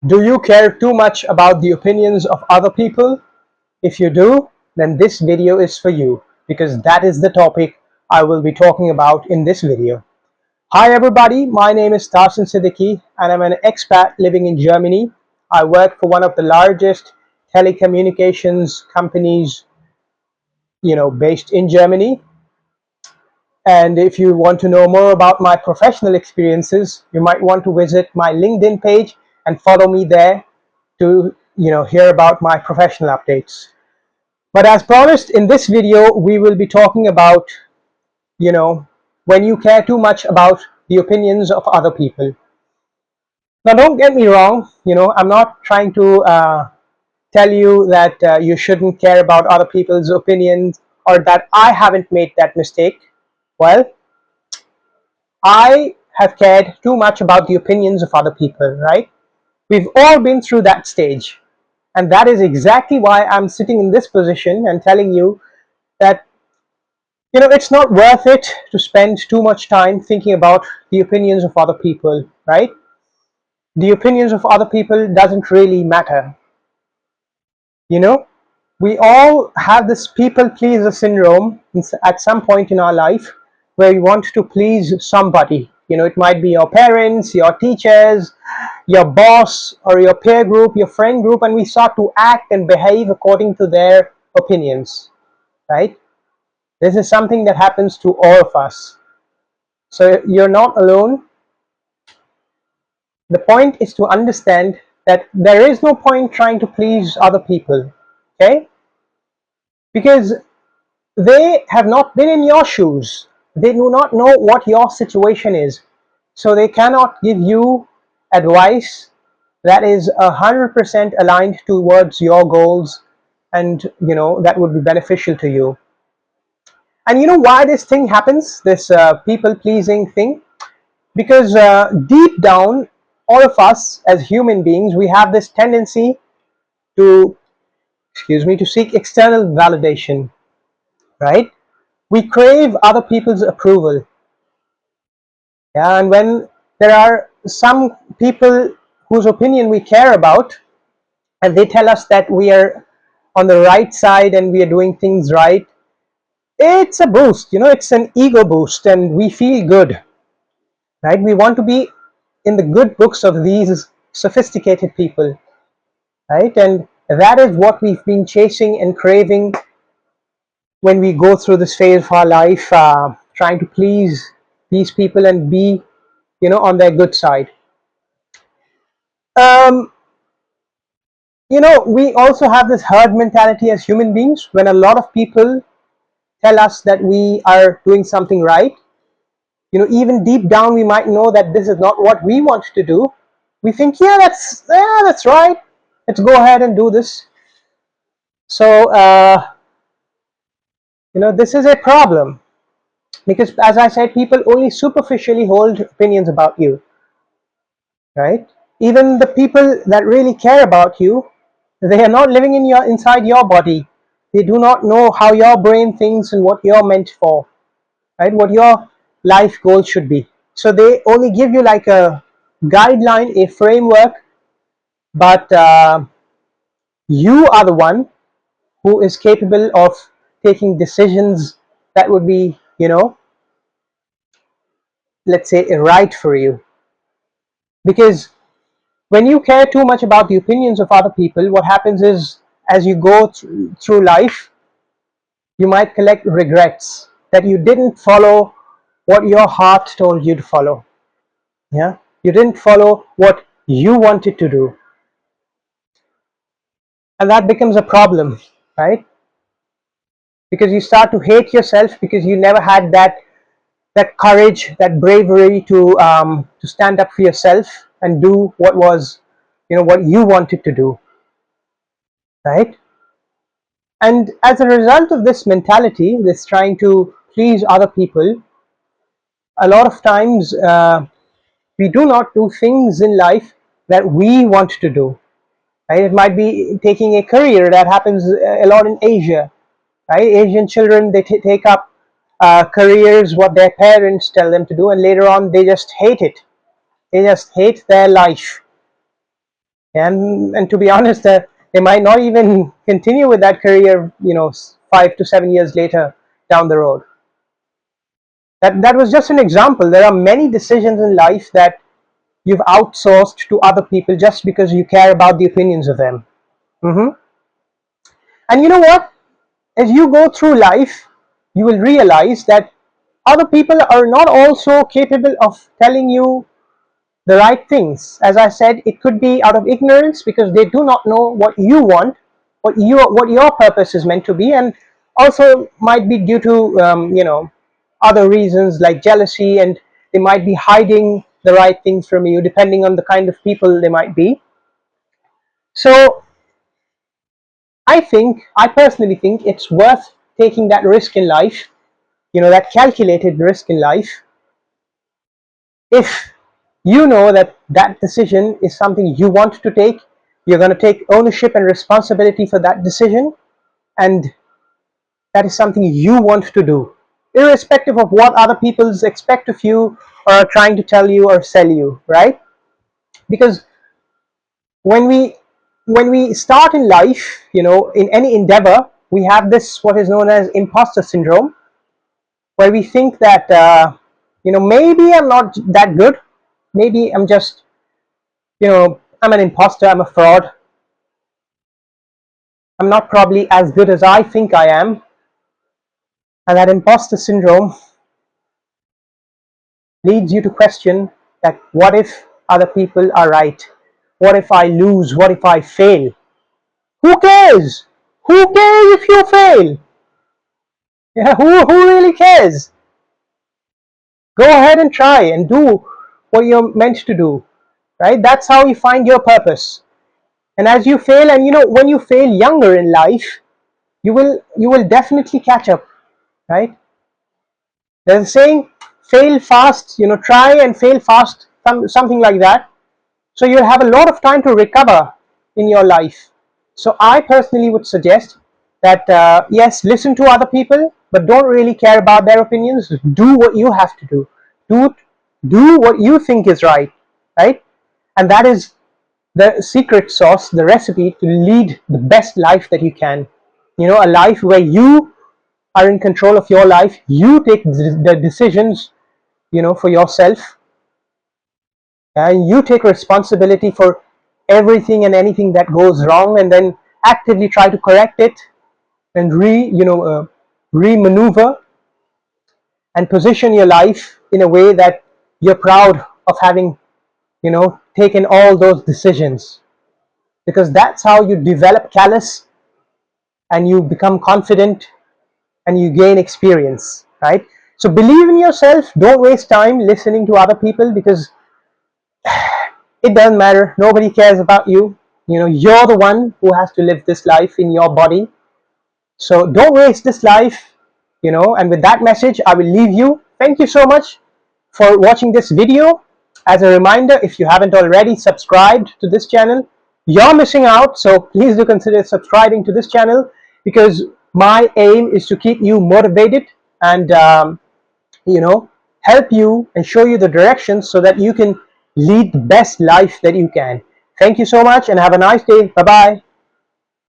Do you care too much about the opinions of other people? If you do, then this video is for you, because that is the topic I will be talking about in this video. Hi everybody, my name is Tarsin Siddiqui and I'm an expat living in Germany. I work for one of the largest telecommunications companies, based in Germany. And if you want to know more about my professional experiences, you might want to visit my LinkedIn page and follow me there to hear about my professional updates. But as promised, in this video we will be talking about when you care too much about the opinions of other people. Now don't get me wrong, I'm not trying to tell you that you shouldn't care about other people's opinions, or that I haven't made that mistake. Well, I have cared too much about the opinions of other people, right? We've all been through that stage. And that is exactly why I'm sitting in this position and telling you that, it's not worth it to spend too much time thinking about the opinions of other people, right? The opinions of other people doesn't really matter. We all have this people pleaser syndrome at some point in our life, where we want to please somebody. It might be your parents, your teachers, your boss, or your peer group, your friend group, and we start to act and behave according to their opinions, right? This is something that happens to all of us. So you're not alone. The point is to understand that there is no point trying to please other people, okay? Because they have not been in your shoes. They do not know what your situation is. So they cannot give you advice that is 100% aligned towards your goals, and that would be beneficial to you. And you know why this thing happens, this people pleasing thing? Because deep down, all of us as human beings, we have this tendency to to seek external validation, right? We crave other people's approval. Yeah, and when there are some people whose opinion we care about, and they tell us that we are on the right side and we are doing things right, it's a boost, it's an ego boost, and we feel good, right? We want to be in the good books of these sophisticated people, right? And that is what we've been chasing and craving when we go through this phase of our life, trying to please these people and be on their good side. um, we also have this herd mentality as human beings. When a lot of people tell us that we are doing something right, even deep down we might know that this is not what we want to do. We think, yeah, that's right, let's go ahead and do this. So this is a problem, because as I said, people only superficially hold opinions about you, right? Even the people that really care about you, they are not living inside your body. They do not know how your brain thinks and what you're meant for, right? What your life goals should be. So they only give you like a guideline, a framework, but you are the one who is capable of taking decisions that would be, let's say, right for you. Because when you care too much about the opinions of other people, what happens is, as you go through life, you might collect regrets that you didn't follow what your heart told you to follow. Yeah, you didn't follow what you wanted to do, and that becomes a problem, right? Because you start to hate yourself, because you never had that courage, that bravery to stand up for yourself and do what was, what you wanted to do, right? And as a result of this mentality, this trying to please other people, a lot of times we do not do things in life that we want to do, right? It might be taking a career. That happens a lot in Asia, right? Asian children, they take up careers what their parents tell them to do, and later on they just hate it. They just hate their life. and to be honest, they might not even continue with that career, 5 to 7 years later down the road. That was just an example. There are many decisions in life that you've outsourced to other people just because you care about the opinions of them. Hmm. And you know what? As you go through life, you will realize that other people are not also capable of telling you the right things. As I said, it could be out of ignorance because they do not know what you want, what your purpose is meant to be, and also might be due to other reasons like jealousy, and they might be hiding the right things from you depending on the kind of people they might be. So I personally think it's worth taking that risk in life, that calculated risk in life, if you know that that decision is something you want to take. You're going to take ownership and responsibility for that decision, and that is something you want to do, irrespective of what other people expect of you or are trying to tell you or sell you, right? Because when we start in life, in any endeavor, we have this what is known as imposter syndrome, where we think that maybe I'm not that good, maybe I'm just, I'm an imposter, I'm a fraud, I'm not probably as good as I think I am. And that imposter syndrome leads you to question that what if other people are right? What if I lose? What if I fail? Who cares? Who cares if you fail? Yeah, who really cares? Go ahead and try and do what you're meant to do, right? That's how you find your purpose. And as you fail, and when you fail younger in life, you will definitely catch up, right? There's a saying, fail fast, try and fail fast, something like that. So you'll have a lot of time to recover in your life. So I personally would suggest that, yes, listen to other people, but don't really care about their opinions. Do what you have to do. Do what you think is right, right? And that is the secret sauce, the recipe to lead the best life that you can. A life where you are in control of your life. You take the decisions, for yourself, and you take responsibility for everything and anything that goes wrong, and then actively try to correct it and re-maneuver and position your life in a way that you're proud of having, taken all those decisions, because that's how you develop callous and you become confident and you gain experience, right? So believe in yourself. Don't waste time listening to other people, because it doesn't matter. Nobody cares about you. You're the one who has to live this life in your body. So don't waste this life, and with that message, I will leave you. Thank you so much for watching this video. As a reminder, if you haven't already subscribed to this channel, you're missing out. So please do consider subscribing to this channel, because my aim is to keep you motivated and help you and show you the directions so that you can lead the best life that you can. Thank you so much and have a nice day. Bye bye.